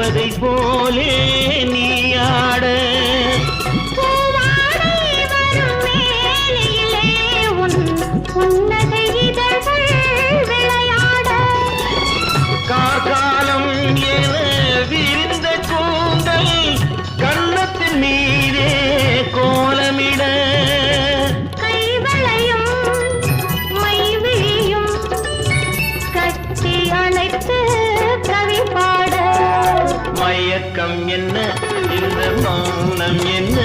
தேவதை போலே நீயாட காலம் என விரிந்த கூந்தல் கண்ணத்தின் மீதே கோலமிட கைவளையும் மைவிழியும் கட்டி அணைத்து கவி பாட மயக்கம் என்ன இந்த மௌனம் என்ன